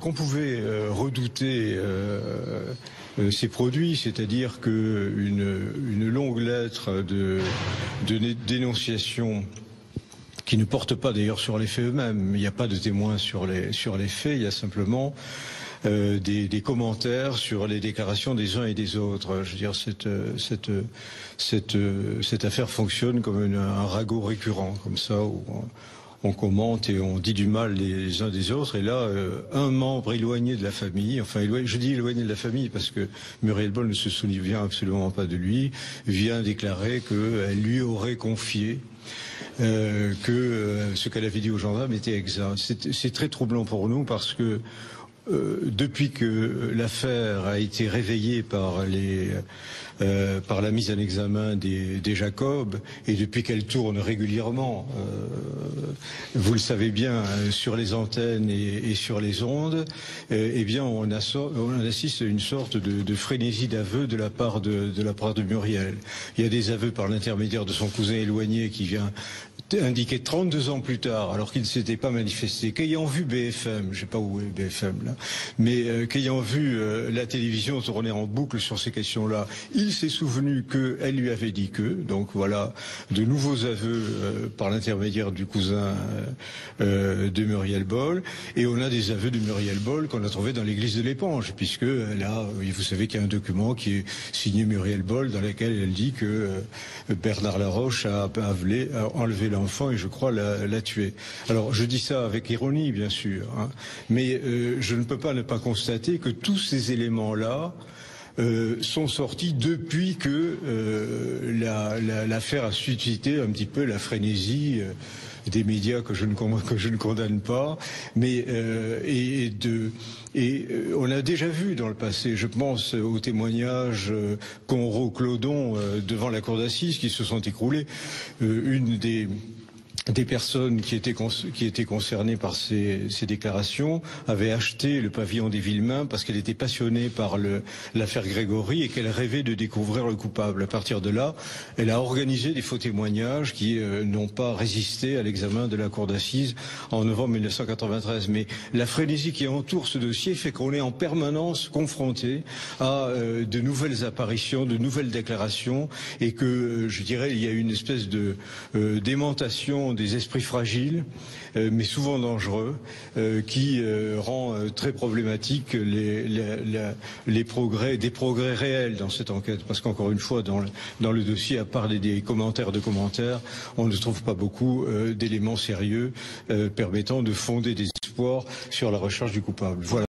qu'on pouvait redouter ces produits, c'est-à-dire qu'une longue lettre de dénonciation qui ne porte pas d'ailleurs sur les faits eux-mêmes, il n'y a pas de témoins sur les faits, il y a simplement des commentaires sur les déclarations des uns et des autres. Je veux dire, cette affaire fonctionne comme un ragot récurrent, comme ça, où on commente et on dit du mal les uns des autres. Et là, un membre éloigné de la famille, enfin, je dis éloigné de la famille parce que Muriel Boll ne se souvient absolument pas de lui, vient déclarer qu'elle lui aurait confié que ce qu'elle avait dit aux gendarmes était exact. C'est très troublant pour nous parce que depuis que l'affaire a été réveillée par la mise en examen des Jacob et depuis qu'elle tourne régulièrement, vous le savez bien, sur les antennes et sur les ondes, eh bien on assiste à une sorte de frénésie d'aveux de la part de Muriel. Il y a des aveux par l'intermédiaire de son cousin éloigné qui vient indiquer 32 ans plus tard, alors qu'il ne s'était pas manifesté, qu'ayant vu BFM, je ne sais pas où est BFM là, mais qu'ayant vu la télévision tourner en boucle sur ces questions-là, il s'est souvenu qu'elle lui avait dit que, donc voilà, de nouveaux aveux par l'intermédiaire du cousin de Muriel Boll, et on a des aveux de Muriel Boll qu'on a trouvé dans l'église de l'Épange, puisque là, vous savez qu'il y a un document qui est signé Muriel Boll dans lequel elle dit que Bernard Laroche a enlevé l'enfant et je crois l'a tué. Alors je dis ça avec ironie bien sûr, hein, mais je ne peux pas ne pas constater que tous ces éléments-là sont sortis depuis que l'affaire a suscité un petit peu la frénésie des médias que je ne condamne pas, mais on a déjà vu dans le passé, je pense aux témoignages Conraux-Clodon devant la cour d'assises qui se sont écroulés. Une des personnes qui étaient concernées par ces déclarations avaient acheté le pavillon des Villemains parce qu'elle était passionnée par l'affaire Grégory et qu'elle rêvait de découvrir le coupable. À partir de là, elle a organisé des faux témoignages qui n'ont pas résisté à l'examen de la cour d'assises en novembre 1993. Mais la frénésie qui entoure ce dossier fait qu'on est en permanence confronté à de nouvelles apparitions, de nouvelles déclarations et que, je dirais, il y a une espèce de d'aimantation des esprits fragiles, mais souvent dangereux, qui rend très problématique des progrès réels dans cette enquête. Parce qu'encore une fois, dans le dossier, à part des commentaires de commentaires, on ne trouve pas beaucoup d'éléments sérieux permettant de fonder des espoirs sur la recherche du coupable. Voilà.